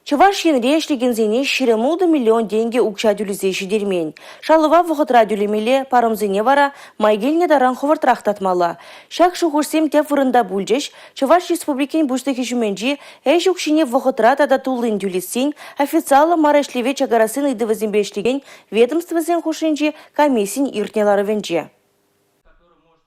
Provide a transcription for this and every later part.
Чуваш енрешлеген зене ширемуды миллион деньги укча дюлізеші дермен. Шалыва вғытра дюлемеле парымзене вара майгелне даран ховыртрақтатмала. Шак шухурсем теп вырында бульджеш, Чуваш республикен буштыки жүменджи әш укшине вғытра тада тулын дюлесен официалы марашлеве чагарасын идывызембешлеген ведомствозен хушенджи комиссин иртнелары венже.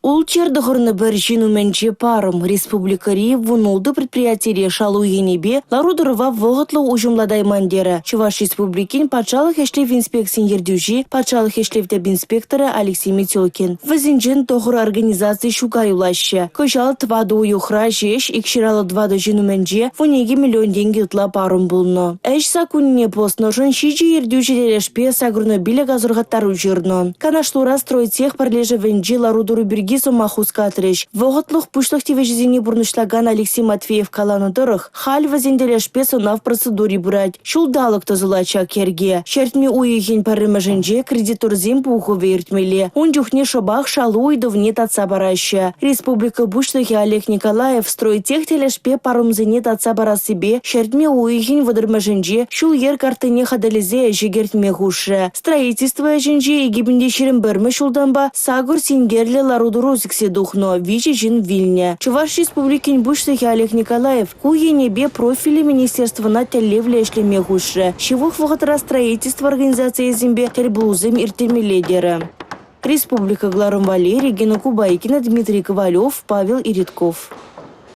Улчер дохорны бір жинуменче парым республикари вунулды предприятие шалу енебе ларудырыва вғытлы ужымладай мандері. Чуваш республикин патшалық ешлев инспекцин ердюжи, патшалық ешлевдеп инспекторы Алексей Метелкин. Вазинжен тохыр организации шугай улаще. Көжал тваду уюхра жеш, икширалы двады жинуменче вунеге миллион деньги утла парым булно. Эш сакунине постножын шижи ердюжи дерешпе сагурны билег азургаттару жирнон. Канашлура стройтех парлежа венджи ларудыру бирги Махуска атреш. Воготлух пушлых тивежизини бурнышлаган Алексей Матвеев каланадырых. Халь вазенделеш песона в процедуре брать. Шулдалык тазылача керге. Шертми уехень парымаженже кредитор земпуху вертмеле. Он дюхне шабах шалу и довне татца бараща. Республика бушлыхи Олег Николаев стройтех телешпе парумзене татца бара себе. Шертми уехень водырмаженже шул ер картыне хадализе жегертме гуше. Строительство женже и гибнде шерем берме шулданба сагур сингерле ларудуру Розиксе духно вичи жин Вильня. Чуваш республикин бушлыхи Олег Николаев куенебе профили министерства на телевле эшлеме гуше. Шивух вғытра строительство организации зембе тельблузым иртельме лидера. Республика Гларом Валерий, Гена Кубайкина, Дмитрий Ковалев, Павел Иритков.